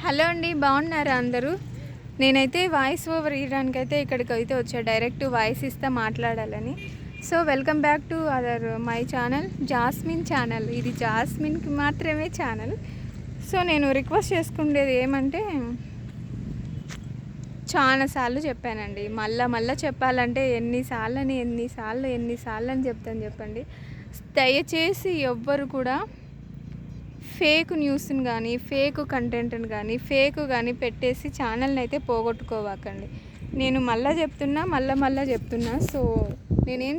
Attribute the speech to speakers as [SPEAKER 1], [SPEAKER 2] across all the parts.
[SPEAKER 1] Hello అండి, బాగున్నారా అందరూ? నేనైతే వాయిస్ ఓవర్ ఇవ్వడానికైతే ఇక్కడికైతే వచ్చా, డైరెక్ట్ వాయిస్ ఇస్తా మాట్లాడాలని. So welcome back to other my channel, jasmine channel. ఇది జాస్మిన్కి మాత్రమే ఛానల్. సో నేను రిక్వెస్ట్ చేసుకునేది ఏమంటే, చాలాసార్లు చెప్పానండి, మళ్ళా చెప్పాలంటే ఎన్నిసార్లు అని చెప్తాను చెప్పండి. దయచేసి ఎవ్వరు కూడా ఫేక్ న్యూస్ని కానీ, ఫేక్ కంటెంట్ని కానీ పెట్టేసి ఛానల్ని అయితే పోగొట్టుకోవాకండి. నేను మళ్ళీ చెప్తున్నా. సో నేనేం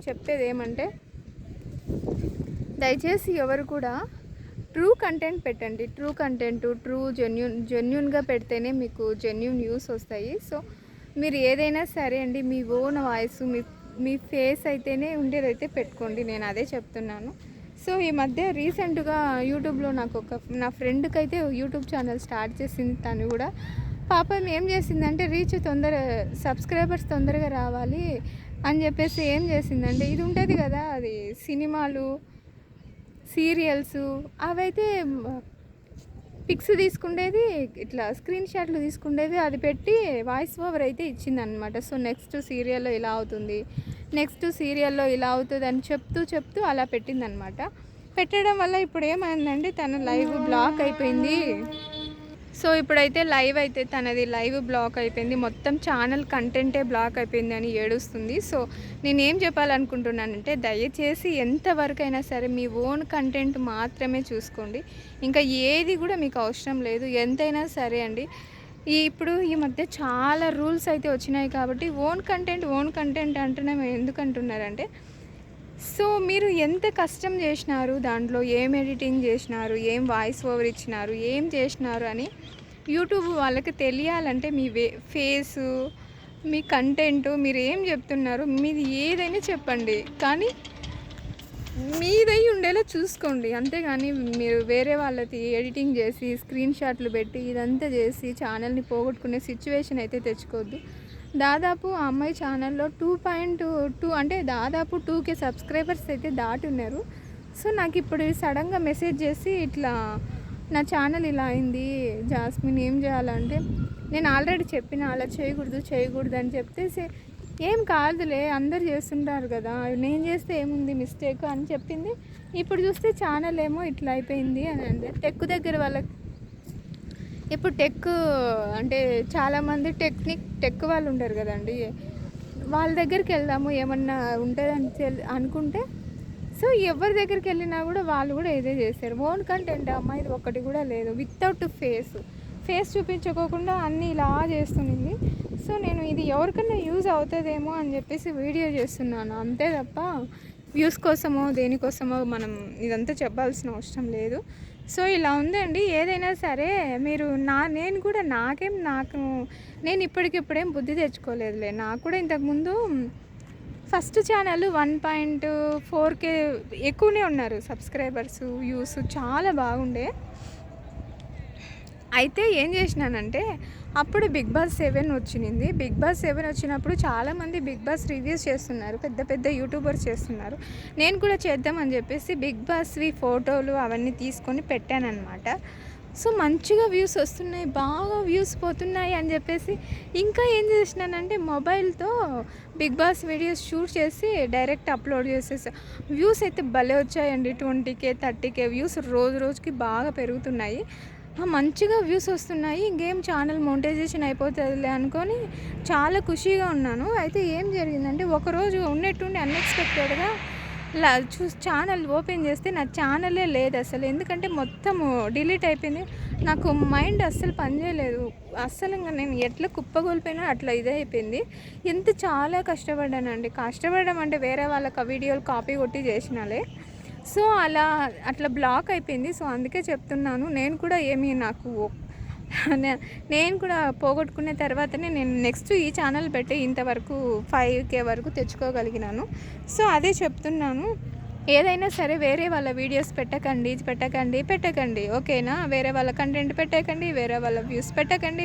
[SPEAKER 1] చెప్పేది ఏమంటే, దయచేసి ఎవరు కూడా ట్రూ కంటెంట్ పెట్టండి. ట్రూ జెన్యున్గా పెడితేనే మీకు జెన్యున్ న్యూస్ వస్తాయి. సో మీరు ఏదైనా సరే అండి, మీ ఓన్ వాయిస్, మీ ఫేస్ అయితేనే ఉండేదైతే పెట్టుకోండి. నేను అదే చెప్తున్నాను. సో ఈ మధ్య రీసెంట్గా యూట్యూబ్లో నా ఫ్రెండ్కి అయితే యూట్యూబ్ ఛానల్ స్టార్ట్ చేసింది. తను కూడా పాపం ఏం చేసిందంటే, సబ్స్క్రైబర్స్ తొందరగా రావాలి అని చెప్పేసి ఏం చేసిందంటే, ఇది ఉంటుంది కదా, అది సినిమాలు, సీరియల్స్, అవైతే పిక్స్ తీసుకుండేది, ఇట్లా స్క్రీన్ షాట్లు తీసుకుండేది, అది పెట్టి వాయిస్ ఓవర్ అయితే ఇచ్చిందనమాట. సో నెక్స్ట్ సీరియల్లో ఇలా అవుతుంది, అని చెప్తూ అలా పెట్టిందనమాట. పెట్టడం వల్ల ఇప్పుడు ఏమైందంటే, తన లైవ్ బ్లాక్ అయిపోయింది. సో ఇప్పుడైతే తనది లైవ్ బ్లాక్ అయిపోయింది, మొత్తం ఛానల్ కంటెంటే బ్లాక్ అయిపోయింది అని ఏడుస్తుంది. సో నేనేం చెప్పాలనుకుంటున్నానంటే, దయచేసి ఎంతవరకైనా సరే మీ ఓన్ కంటెంట్ మాత్రమే చూసుకోండి. ఇంకా ఏది కూడా మీకు అవసరం లేదు. ఎంతైనా సరే అండి, ఇప్పుడు ఈ మధ్య చాలా రూల్స్ అయితే వచ్చినాయి కాబట్టి ఓన్ కంటెంట్ అంటున్నాం. ఎందుకు అంటున్నారంటే, సో మీరు ఎంత కష్టం చేసినారు, దాంట్లో ఏం ఎడిటింగ్ చేసినారు, ఏం వాయిస్ ఓవర్ ఇచ్చినారు, ఏం చేసినారు అని యూట్యూబ్ వాళ్ళకి తెలియాలంటే, మీ ఫేసు, మీ కంటెంట్, మీరు ఏం చెప్తున్నారు, మీది ఏదైనా చెప్పండి, కానీ మీదై ఉండేలా చూసుకోండి. అంతేగాని మీరు వేరే వాళ్ళది ఎడిటింగ్ చేసి, స్క్రీన్ షాట్లు పెట్టి, ఇదంతా చేసి ఛానల్ని పోగొట్టుకునే సిచ్యువేషన్ అయితే తెచ్చుకోవద్దు. దాదాపు ఆ అమ్మాయి ఛానల్లో 2.2 అంటే దాదాపు 2K సబ్స్క్రైబర్స్ అయితే దాటి ఉన్నారు. సో నాకు ఇప్పుడు సడన్గా మెసేజ్ చేసి, ఇట్లా నా ఛానల్ ఇలా అయింది జాస్మిన్, ఏం చేయాలంటే, నేను ఆల్రెడీ చెప్పిన అలా చేయకూడదు అని చెప్తే, ఏం కాదులే, అందరు చేస్తుంటారు కదా, నేను చేస్తే ఏముంది మిస్టేక్ అని చెప్పింది. ఇప్పుడు చూస్తే ఛానల్ ఏమో ఇట్లా అయిపోయింది అని అంటే, దగ్గర వాళ్ళకి ఇప్పుడు అంటే చాలామంది టెక్ వాళ్ళు ఉంటారు కదండి, వాళ్ళ దగ్గరికి వెళ్దాము ఏమన్నా ఉంటుందని అనుకుంటే, సో ఎవరి దగ్గరికి వెళ్ళినా కూడా వాళ్ళు కూడా ఇదే చేశారు. ఓన్ కంటెంట్ అమ్మాయిది ఒక్కటి కూడా లేదు, వితౌట్ ఫేస్ చూపించుకోకుండా అన్నీ ఇలా చేస్తుంది. సో నేను ఇది ఎవరికన్నా యూజ్ అవుతుందేమో అని చెప్పేసి వీడియో చేస్తున్నాను, అంతే తప్ప వ్యూస్ కోసమో దేనికోసమో మనం ఇదంతా చెప్పాల్సిన అవసరం లేదు. సో ఇలా ఉందండి. ఏదైనా సరే మీరు నేను ఇప్పటికిప్పుడేం బుద్ధి తెచ్చుకోలేదులే. నాకు కూడా ఇంతకుముందు ఫస్ట్ ఛానల్ 1.4K ఎక్కువనే ఉన్నారు సబ్స్క్రైబర్స్, వ్యూస్ చాలా బాగుండే. అయితే ఏం చేసినానంటే, అప్పుడు బిగ్ బాస్ 7 వచ్చింది. బిగ్ బాస్ 7 వచ్చినప్పుడు చాలామంది బిగ్ బాస్ రివ్యూస్ చేస్తున్నారు, పెద్ద యూట్యూబర్స్ చేస్తున్నారు. నేను కూడా చేద్దామని చెప్పేసి బిగ్ బాస్వి ఫోటోలు అవన్నీ తీసుకొని పెట్టానన్నమాట. సో మంచిగా వ్యూస్ వస్తున్నాయి, బాగా వ్యూస్ పోతున్నాయి అని చెప్పేసి ఇంకా ఏం చేసినానంటే, మొబైల్తో బిగ్ బాస్ వీడియోస్ షూట్ చేసి డైరెక్ట్ అప్లోడ్ చేసేసి వ్యూస్ అయితే భలే వచ్చాయండి. 20K 30K వ్యూస్ రోజుకి బాగా పెరుగుతున్నాయి. మంచిగా వ్యూస్ వస్తున్నాయి, ఇంకేం ఛానల్ మోనిటైజేషన్ అయిపోతుందిలే అనుకొని చాలా ఖుషీగా ఉన్నాను. అయితే ఏం జరిగిందంటే, ఒకరోజు ఉన్నట్టుండి అన్ఎక్స్పెక్టెడ్గా ఛానల్ ఓపెన్ చేస్తే నా ఛానలే లేదు అసలు. ఎందుకంటే మొత్తము డిలీట్ అయిపోయింది. నాకు మైండ్ అస్సలు పనిచేయలేదు. ఇంకా నేను ఎట్లా కుప్పగోల్పోయినా అట్లా ఇదే అయిపోయింది. చాలా కష్టపడ్డానండి. కష్టపడడం అంటే వేరే వాళ్ళకి ఆ వీడియోలు కాపీ కొట్టి చేసినాలే. సో అట్లా బ్లాక్ అయిపోయింది. సో అందుకే చెప్తున్నాను, నేను కూడా నేను కూడా పోగొట్టుకునే తర్వాతనే నేను నెక్స్ట్ ఈ ఛానల్ పెట్టి ఇంతవరకు 5K వరకు తెచ్చుకోగలిగినాను. సో అదే చెప్తున్నాను. ఏదైనా సరే వేరే వాళ్ళ వీడియోస్ పెట్టకండి ఓకేనా. వేరే వాళ్ళ కంటెంట్ పెట్టకండి, వేరే వాళ్ళ వ్యూస్ పెట్టకండి.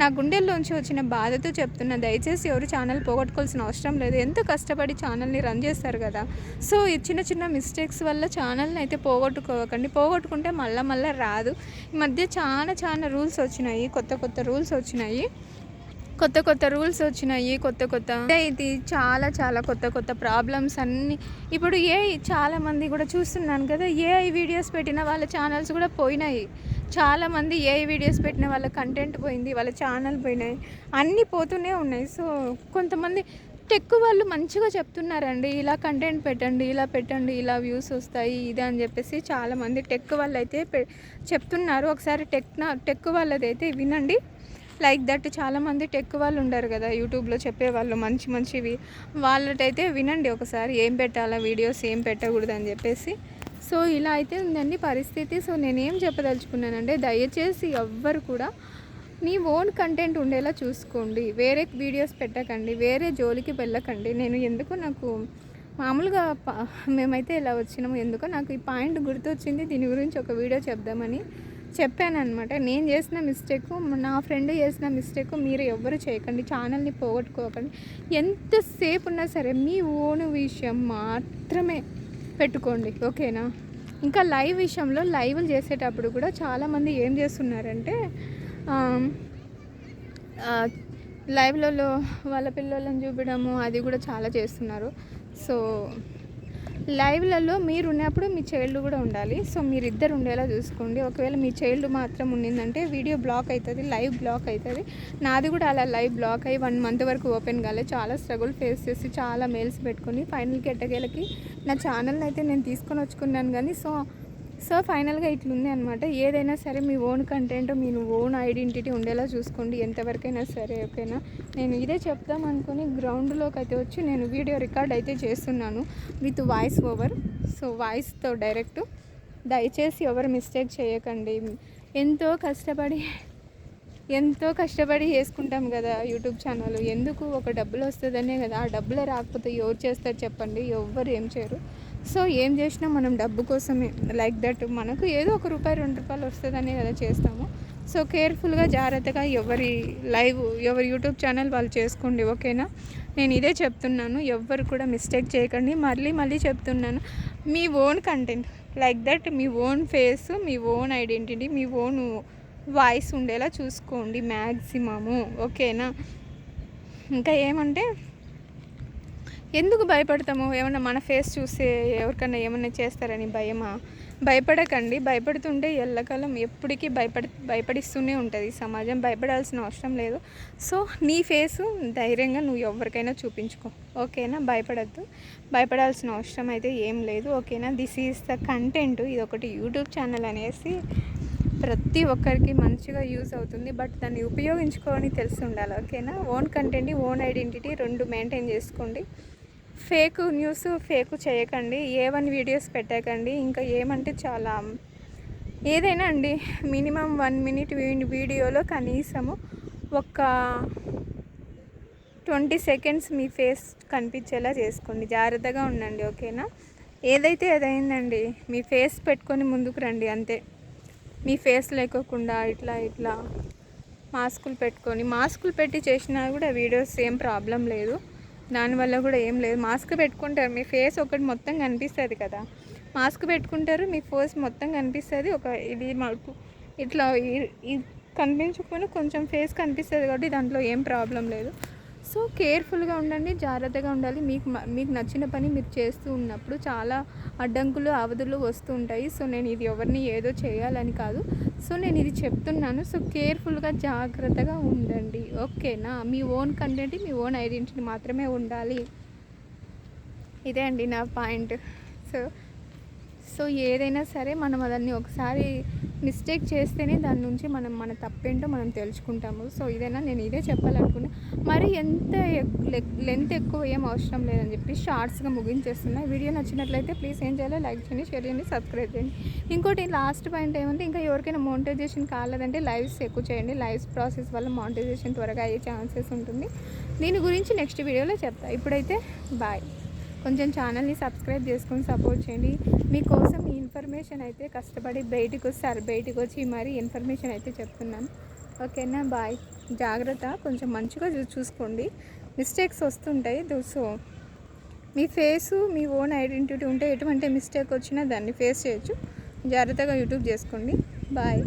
[SPEAKER 1] నా గుండెల్లోంచి వచ్చిన బాధతో చెప్తున్నా, దయచేసి ఎవరు ఛానల్ పోగొట్టుకోవాల్సిన అవసరం లేదు. ఎంతో కష్టపడి ఛానల్ని రన్ చేస్తారు కదా. సో ఈ చిన్న మిస్టేక్స్ వల్ల ఛానల్ని అయితే పోగొట్టుకోకండి. పోగొట్టుకుంటే మళ్ళీ రాదు. ఈ మధ్య చాలా రూల్స్ వచ్చినాయి, కొత్త రూల్స్ వచ్చినాయి, ఇది చాలా కొత్త ప్రాబ్లమ్స్ అన్నీ. ఇప్పుడు చాలామంది కూడా చూస్తున్నాను కదా, ఏఐ వీడియోస్ పెట్టిన వాళ్ళ ఛానల్స్ కూడా పోయినాయి. చాలామంది ఏఐ వీడియోస్ పెట్టిన వాళ్ళ కంటెంట్ పోయింది, వాళ్ళ ఛానల్ పోయినాయి, అన్నీ పోతూనే ఉన్నాయి. సో కొంతమంది టెక్ వాళ్ళు మంచిగా చెప్తున్నారండి, ఇలా కంటెంట్ పెట్టండి, ఇలా వ్యూస్ వస్తాయి ఇది అని చెప్పేసి చాలామంది టెక్ వాళ్ళు అయితే చెప్తున్నారు. ఒకసారి టెక్ వాళ్ళదైతే వినండి. లైక్ దట్ చాలామంది టెక్ వాళ్ళు ఉంటారు కదా యూట్యూబ్లో చెప్పేవాళ్ళు మంచివి, వాళ్ళటైతే వినండి ఒకసారి, ఏం పెట్టాలా వీడియోస్, ఏం పెట్టకూడదు అని చెప్పేసి. సో ఇలా అయితే ఉందండి పరిస్థితి. సో నేనేం చెప్పదలుచుకున్నానంటే, దయచేసి ఎవ్వరు కూడా నీ ఓన్ కంటెంట్ ఉండేలా చూసుకోండి, వేరే వీడియోస్ పెట్టకండి, వేరే జోలికి వెళ్ళకండి. నాకు మామూలుగా మేమైతే ఇలా వచ్చినాము, ఎందుకో నాకు ఈ పాయింట్ గుర్తొచ్చింది, దీని గురించి ఒక వీడియో చెప్దామని చెప్పాను అనమాట. నేను చేసిన మిస్టేక్, నా ఫ్రెండ్ చేసిన మిస్టేక్ మీరు ఎవ్వరు చేయకండి, ఛానల్ని పోగొట్టుకోకండి. ఎంతసేపు ఉన్నా సరే మీ ఓన్ విషయం మాత్రమే పెట్టుకోండి ఓకేనా. ఇంకా లైవ్ విషయంలో, లైవ్లు చేసేటప్పుడు కూడా చాలామంది ఏం చేస్తున్నారంటే, లైవ్లలో వాళ్ళ పిల్లలను చూపించడము అది కూడా చాలా చేస్తున్నారు. సో లైవ్లలో మీరు ఉన్నప్పుడు మీ చైల్డ్ కూడా ఉండాలి. సో మీరిద్దరు ఉండేలా చూసుకోండి. ఒకవేళ మీ చైల్డ్ మాత్రం ఉండిందంటే వీడియో బ్లాక్ అవుతుంది, లైవ్ బ్లాక్ అవుతుంది. నాది కూడా అలా లైవ్ బ్లాక్ అయ్యి 1 month వరకు ఓపెన్ కాలేదు. చాలా స్ట్రగుల్ ఫేస్ చేసి చాలా మెయిల్స్ పెట్టుకొని ఫైనల్కి ఎట్టకేలకి నా ఛానల్ని అయితే నేను తీసుకొని వచ్చుకున్నాను. కానీ సో ఫైనల్గా ఇట్లుంది అనమాట. ఏదైనా సరే మీ ఓన్ కంటెంట్, మీ ఓన్ ఐడెంటిటీ ఉండేలా చూసుకోండి ఎంతవరకైనా సరే ఓకేనా. నేను ఇదే చెప్దాం అనుకుని గ్రౌండ్లోకి అయితే వచ్చి నేను వీడియో రికార్డ్ అయితే చేస్తున్నాను విత్ వాయిస్ ఓవర్. సో వాయిస్తో డైరెక్ట్. దయచేసి ఎవరు మిస్టేక్ చేయకండి. ఎంతో కష్టపడి చేసుకుంటాం కదా యూట్యూబ్ ఛానల్. ఎందుకు ఒక డబ్బులు వస్తుందనే కదా. ఆ డబ్బులే రాకపోతే ఎవరు చేస్తారు చెప్పండి, ఎవ్వరు ఏం చేయరు. సో ఏం చేసినా మనం డబ్బు కోసమే, లైక్ దట్ మనకు ఏదో ఒక ₹1-2 వస్తుందనే కదా చేస్తాము. సో కేర్ఫుల్గా జాగ్రత్తగా ఎవరి యూట్యూబ్ ఛానల్ వాళ్ళు చేసుకోండి ఓకేనా. నేను ఇదే చెప్తున్నాను, ఎవ్వరు కూడా మిస్టేక్ చేయకండి. మళ్ళీ చెప్తున్నాను, మీ ఓన్ కంటెంట్ లైక్ దట్, మీ ఓన్ ఫేస్, మీ ఓన్ ఐడెంటిటీ, మీ ఓన్ వాయిస్ ఉండేలా చూసుకోండి మ్యాక్సిమము ఓకేనా. ఇంకా ఏమంటే, ఎందుకు భయపడతాము? ఏమన్నా మన ఫేస్ చూస్తే ఎవరికన్నా ఏమన్నా చేస్తారని భయమా? భయపడకండి. భయపడుతుంటే ఎల్లకాలం ఎప్పటికీ భయపడిస్తూనే ఉంటుంది సమాజం. భయపడాల్సిన అవసరం లేదు. సో నీ ఫేసు ధైర్యంగా నువ్వు ఎవరికైనా చూపించుకో ఓకేనా. భయపడాల్సిన అవసరం అయితే ఏం లేదు ఓకేనా. This is the content. ఇది ఒకటి యూట్యూబ్ ఛానల్ అనేసి ప్రతి ఒక్కరికి మంచిగా యూజ్ అవుతుంది. బట్ దాన్ని ఉపయోగించుకోవని తెలిసి ఉండాలి ఓకేనా. Own content, own identity 2 maintain చేసుకోండి. ఫేక్ న్యూస్ చేయకండి, A1 వీడియోస్ పెట్టకండి. ఇంకా ఏమంటే చాలా ఏదైనా అండి, మినిమం 1 minute వీడియోలో కనీసము ఒక 20 seconds మీ ఫేస్ కనిపించేలా చేసుకోండి. జాగ్రత్తగా ఉండండి ఓకేనా. ఏదైతే అదైందండి, మీ ఫేస్ పెట్టుకొని ముందుకు రండి అంతే. మీ ఫేస్ లేకోకుండా ఇట్లా మాస్కులు పెట్టి చేసినా కూడా వీడియోస్ ఏం ప్రాబ్లం లేదు, దానివల్ల కూడా ఏం లేదు. మాస్క్ పెట్టుకుంటారు, మీ ఫేస్ ఒకటి మొత్తం కనిపిస్తుంది కదా. మాస్క్ పెట్టుకుంటారు, మీ ఫేస్ మొత్తం కనిపిస్తుంది. ఇది మాకు ఇట్లా కనిపించకపోయినా కొంచెం ఫేస్ కనిపిస్తుంది కాబట్టి దాంట్లో ఏం ప్రాబ్లం లేదు. సో కేర్ఫుల్గా ఉండండి, జాగ్రత్తగా ఉండాలి. మీకు నచ్చిన పని మీరు చేస్తూ ఉన్నప్పుడు చాలా అడ్డంకులు అవధులు వస్తూ ఉంటాయి. సో నేను ఇది ఎవరిని ఏదో చేయాలని కాదు, సో నేను ఇది చెప్తున్నాను. సో కేర్ఫుల్గా జాగ్రత్తగా ఉండండి ఓకేనా. మీ ఓన్ కంటెంట్, మీ ఓన్ ఐడెంటిటీ మాత్రమే ఉండాలి. ఇదే అండి నా పాయింట్. సో ఏదైనా సరే మనం దాన్ని ఒకసారి మిస్టేక్ చేస్తేనే దాని నుంచి మన తప్పేంటో మనం తెలుసుకుంటాము. సో నేను ఇదే చెప్పాలనుకున్నా. మరి లెంత్ ఎక్కువ ఏం అవసరం లేదని చెప్పి షార్ట్స్గా ముగించేస్తున్నా. వీడియో నచ్చినట్లయితే ప్లీజ్ ఏం చేయాలో లైక్ చేయండి, షేర్ చేయండి, సబ్స్క్రైబ్ చేయండి. ఇంకోటి లాస్ట్ పాయింట్ ఏమంటే, ఇంకా ఎవరికైనా మోనిటైజేషన్ కాలేదంటే లైవ్స్ ఎక్కువ చేయండి. లైవ్స్ ప్రాసెస్ వల్ల మోనిటైజేషన్ త్వరగా అయ్యే ఛాన్సెస్ ఉంటుంది. దీని గురించి నెక్స్ట్ వీడియోలో చెప్తా. ఇప్పుడైతే బాయ్. కొంచెం ఛానల్ని సబ్స్క్రైబ్ చేసుకొని సపోర్ట్ చేయండి. మీకోసం ఈ ఇన్ఫర్మేషన్ అయితే కష్టపడి బయటికి వచ్చి మరి ఇన్ఫర్మేషన్ అయితే చెప్తున్నాను. ఓకేనా, బాయ్. జాగ్రత్త, కొంచెం మంచిగా చూసుకోండి. మిస్టేక్స్ వస్తుంటాయి. సో మీ ఫేసు మీ ఓన్ ఐడెంటిటీ ఉంటే ఎటువంటి మిస్టేక్ వచ్చినా దాన్ని ఫేస్ చేయొచ్చు. జాగ్రత్తగా యూట్యూబ్ చేసుకోండి. బాయ్.